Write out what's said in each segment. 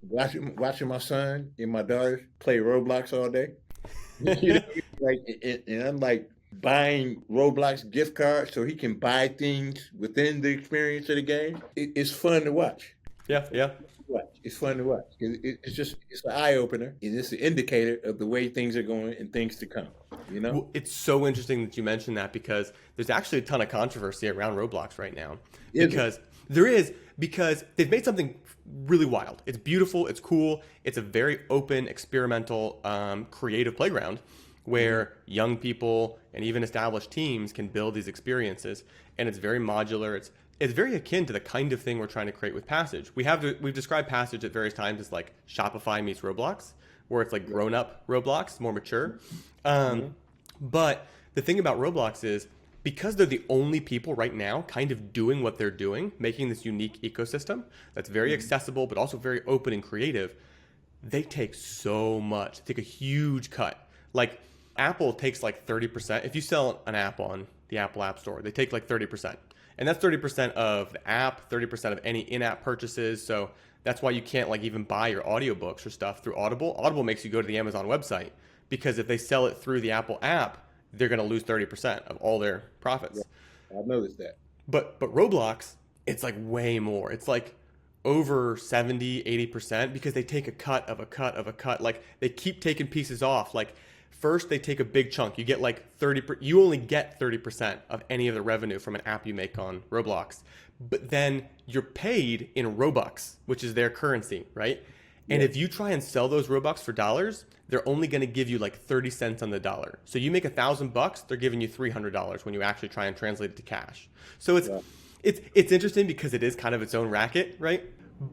watching my son and my daughter play Roblox all day. You know, like, and I'm like buying Roblox gift cards so he can buy things within the experience of the game. It's fun to watch. Yeah, yeah. It's fun to watch. It's an eye opener, and it's an indicator of the way things are going and things to come. You know, Well, it's so interesting that you mentioned that because there's actually a ton of controversy around Roblox right now. is it? Because they've made something really wild. It's beautiful. It's cool. It's a very open, experimental, creative playground where young people and even established teams can build these experiences. And it's very modular. It's very akin to the kind of thing we're trying to create with Passage. We've described Passage at various times as like Shopify meets Roblox, where it's like grown up Roblox, more mature. Um, but the thing about Roblox is because they're the only people right now kind of doing what they're doing, making this unique ecosystem that's very accessible, but also very open and creative, they take so much. They take a huge cut. Like Apple takes like 30%. If you sell an app on the Apple App Store, they take like 30%. And that's 30% of the app, 30% of any in-app purchases. So that's why you can't like even buy your audiobooks or stuff through Audible. Audible makes you go to the Amazon website because if they sell it through the Apple app, they're going to lose 30% of all their Yeah, profits. I've noticed that. But Roblox, it's like way more. It's like over 70, 80% because they take a cut of a cut of a cut. Like they keep taking pieces off. Like first they take a big chunk. You get like 30 you only get 30% of any of the revenue from an app you make on Roblox. But then you're paid in Robux, which is their currency, right? And Yeah, if you try and sell those Robux for dollars, they're only going to give you like 30 cents on the dollar. So you make $1,000, they're giving you $300 when you actually try and translate it to cash. So yeah, it's interesting because it is kind of its own racket, right?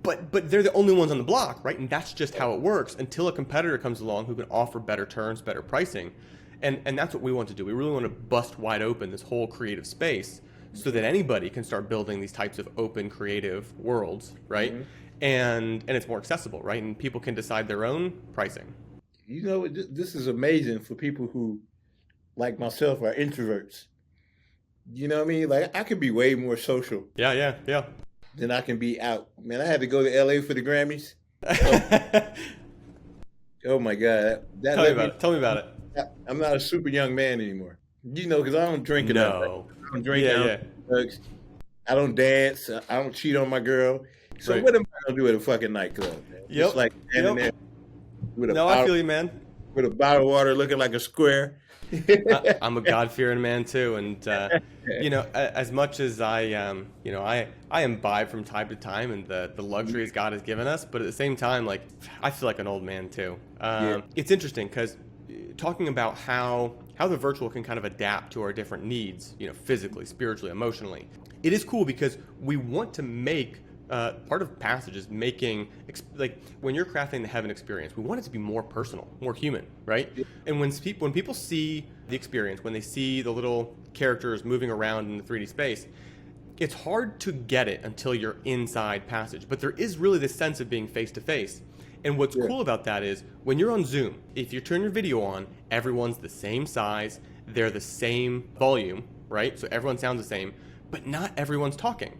But they're the only ones on the block, right? And that's just how it works until a competitor comes along who can offer better terms, better pricing. And that's what we want to do. We really want to bust wide open this whole creative space so that anybody can start building these types of open creative worlds, right? hmm And it's more accessible, right? And people can decide their own pricing. You know, this is amazing for people who, like myself, are introverts. You know what I mean? Like I could be way more social Yeah, yeah, yeah. than I can be out. Man, I had to go to LA for the Grammys. Oh, oh my God, that Tell me let about me. it. Tell me about it. I'm not a super young man anymore. You know, because I don't drink enough. Right? No. I don't drink. I Yeah, don't yeah. do drugs. I don't dance. I don't cheat on my girl. So Right. what am I gonna do at a fucking nightclub, man? Just Yep. like standing Yep. there with a No, I bottle, feel you, man. with a bottle of water, looking like a square. I'm a God-fearing man too, and as much as I imbibe from time to time, and the luxuries God has given us, but at the same time, like I feel like an old man too. Yeah, It's interesting because talking about how the virtual can kind of adapt to our different needs, physically, spiritually, emotionally. It is cool because we want to make part of Passage is making like when you're crafting the heaven experience, we want it to be more personal, more human, right? yeah, And when people see the experience, when they see the little characters moving around in the 3D space, it's hard to get it until you're inside Passage. But there is really this sense of being face to face. And what's yeah, cool about that is when you're on Zoom, if you turn your video on, everyone's the same size, they're the same volume, right? So everyone sounds the same, but not everyone's talking.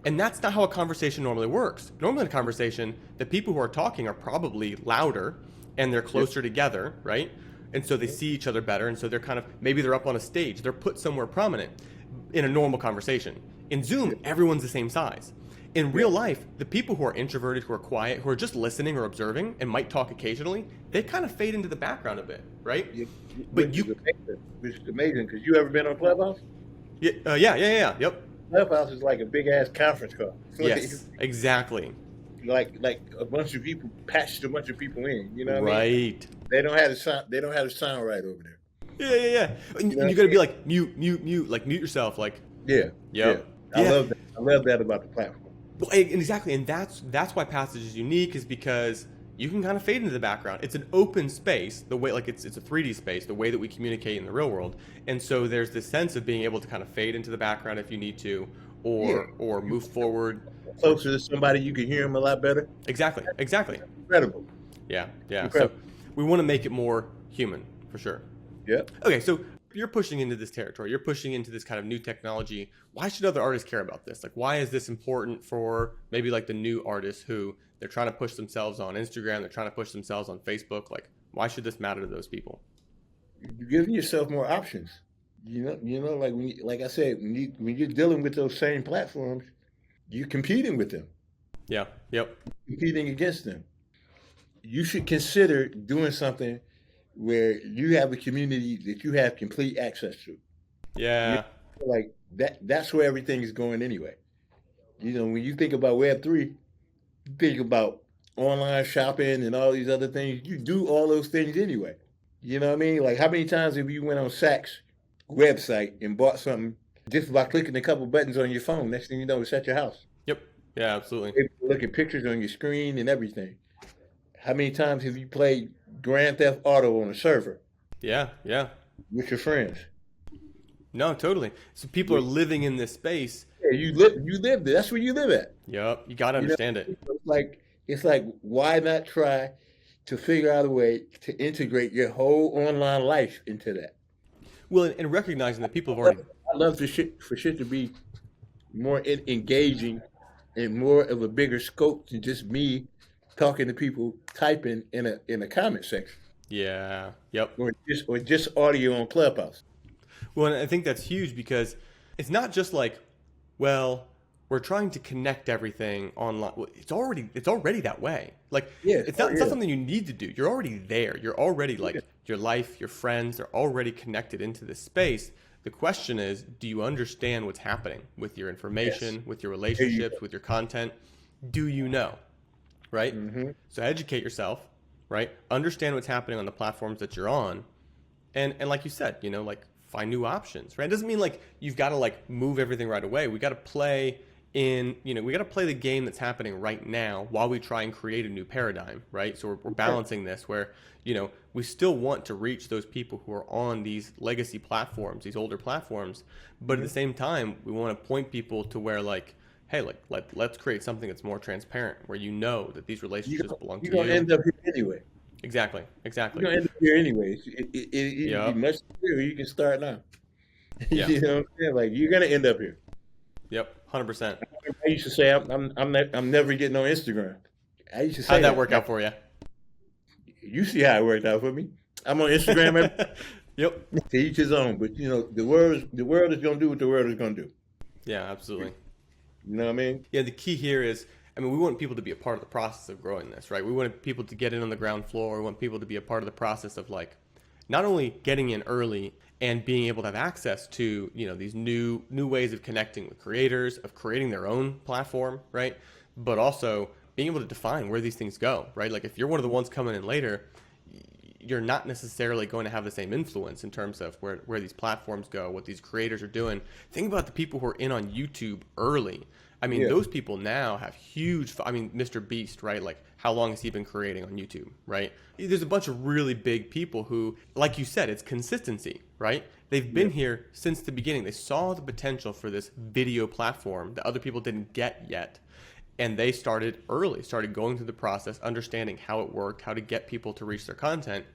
And that's not how a conversation normally works. Normally in a conversation, the people who are talking are probably louder and they're yeah, closer together, right? And so they see each other better. And so they're kind of, maybe they're up on a stage, they're put somewhere prominent in a normal conversation. In Zoom, yeah, everyone's the same size. In yeah, real life, the people who are introverted, who are quiet, who are just listening or observing and might talk occasionally, they kind of fade into the background a bit, right? yeah. But Which is amazing. Which is amazing because you ever been on Clubhouse? yep. Clubhouse is like a big ass conference call. Yes, exactly. Like a bunch of people patched a bunch of people in. You know what I mean? Right. They don't have the sound. They don't have the sound right over there. Yeah. You know And what you I gotta be mean? like mute, like mute yourself, like, Yeah, yeah. yep, I yeah. love that. I love that about the platform. Well, exactly, and that's why Passage is unique, is because you can kind of fade into the background. It's an open space, the way like it's a 3D space, the way that we communicate in the real world, and so there's this sense of being able to kind of fade into the background if you need to, Yeah, or you move forward. closer to somebody, you can hear them a lot better. Exactly. Incredible, Yeah. So incredible. we want to make it more human for sure. Yep. Okay, so you're pushing into this territory. You're pushing into this kind of new technology. Why should other artists care about this? Like, why is this important for maybe like the new artists who They're trying to push themselves on Instagram. They're trying to push themselves on Facebook. Like, why should this matter to those people? You're giving yourself more options. Like like I said, when you're dealing with those same platforms, you're competing with them, Yeah. Yep. competing against them. You should consider doing something where you have a community that you have complete access to. You Yeah. know, like that's where everything is going anyway. When you think about Web3, you think about online shopping and all these other things. You do all those things anyway. You know what I mean? Like how many times have you went on Saks website and bought something just by clicking a couple buttons on your phone? Next thing you know, it's at your house. Yep. Yeah, absolutely. Able to look at pictures on your screen and everything. How many times have you played Grand Theft Auto on a server Yeah. Yeah. with your friends? No, totally. So people are living in this space. Yeah, you live there. That's where you live at. Yep. You got to You know, understand it. it's like why not try to figure out a way to integrate your whole online life into that? Well, and recognizing that people have already. I love for shit to be more engaging and more of a bigger scope than just me talking to people typing in a comment section Yeah. Yep. or just audio on Clubhouse. Well, and I think that's huge because it's not just like, well, we're trying to connect everything online. Well, it's already that way. Like Yeah, it's not something you need to do. You're already there. You're already like yeah. your life, your friends, they're already connected into this space. The question is, do you understand what's happening with your information, Yes. with your There you relationships, go. with your content? Do you know? Right? Hmm. So educate yourself, right? Understand what's happening on the platforms that you're on. And like you said, like find new options, right? It doesn't mean like you've got to like move everything right away. We got to play we got to play the game that's happening right now while we try and create a new paradigm, right? So we're balancing this where, we still want to reach those people who are on these legacy platforms, these older platforms, but at the same time, we want to point people to where like, hey, like let's create something that's more transparent, where that these relationships belong to You're gonna you. end up here anyway. Exactly, You're exactly. gonna end up here anyway. It'd be Yep, much clearer. You can start now. yeah, You know what I'm saying? Like you're gonna end up here. yep, 100%. I used to say I'm never getting on Instagram. I used to say How'd that work that. out for you? You see how it worked out for me. I'm on Instagram every Yep. to each his own. But the world is gonna do what the world is gonna do. Yeah, absolutely. You know what I mean? Yeah, the key here is, we want people to be a part of the process of growing this, right? We want people to get in on the ground floor. We want people to be a part of the process of like, not only getting in early and being able to have access to, these new ways of connecting with creators, of creating their own platform, right? But also being able to define where these things go, right? Like if you're one of the ones coming in later, you're not necessarily going to have the same influence in terms of where these platforms go, what these creators are doing. Think about the people who are in on YouTube early. Yeah. Those people now have huge, Mr. Beast, right? Like how long has he been creating on YouTube, right? There's a bunch of really big people who, like you said, it's consistency, right? They've been here since the beginning. They saw the potential for this video platform that other people didn't get yet. And they started early, started going through the process, understanding how it worked, how to get people to reach their content.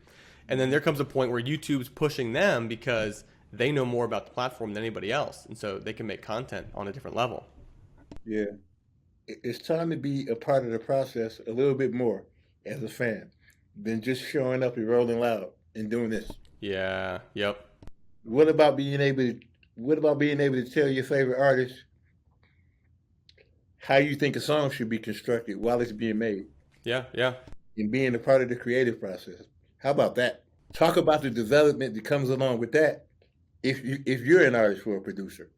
And then there comes a point where YouTube's pushing them because they know more about the platform than anybody else. And so they can make content on a different level. Yeah. It's time to be a part of the process a little bit more as a fan than just showing up and rolling loud and doing this. Yeah. Yep. What about being able to tell your favorite artist how you think a song should be constructed while it's being made Yeah. Yeah. and being a part of the creative process? How about that? Talk about the development that comes along with that. If you're an artist or a producer,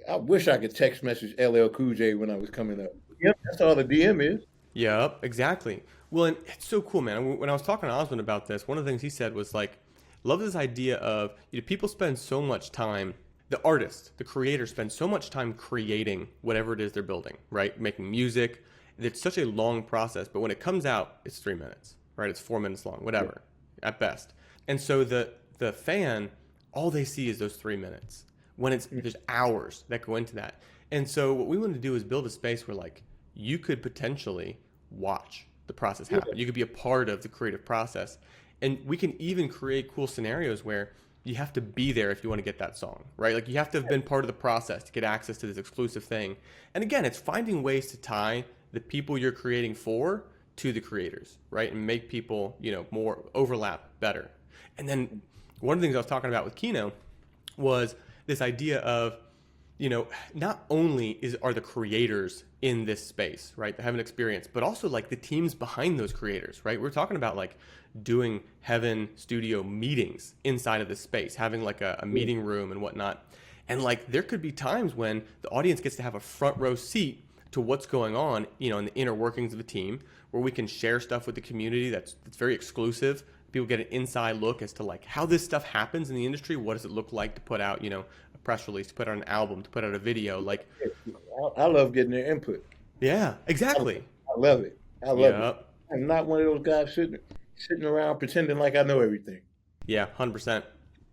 I wish I could text message LL Cool J when I was coming up. Yep, that's all the DM is. Yep. Exactly. Well, and it's so cool, man. When I was talking to Osmond about this, one of the things he said was like, love this idea of people spend so much time, the artist, the creator spends so much time creating whatever it is they're building, right? Making music. It's such a long process, but when it comes out, it's 3 minutes, right? It's 4 minutes long, whatever, at best. And so the fan, all they see is those 3 minutes. When there's hours that go into that. And so what we want to do is build a space where like you could potentially watch the process happen. You could be a part of the creative process. And we can even create cool scenarios where you have to be there if you want to get that song, right? Like you have to have been part of the process to get access to this exclusive thing. And again, it's finding ways to tie the people you're creating for to the creators, right? And make people, more overlap better. And then one of the things I was talking about with Kino was this idea of, not only are the creators in this space, right? They have an experience, but also like the teams behind those creators, right? We're talking about like doing Heaven Studio meetings inside of this space, having like a meeting room and whatnot. And like there could be times when the audience gets to have a front row seat to what's going on, in the inner workings of a team, where we can share stuff with the community that's very exclusive. People get an inside look as to like how this stuff happens in the industry. What does it look like to put out, a press release, to put out an album, to put out a video? Like, I love getting their input. yeah, exactly. I love it. I love Yep. it. I'm not one of those guys sitting around pretending like I know everything. Yeah, 100%.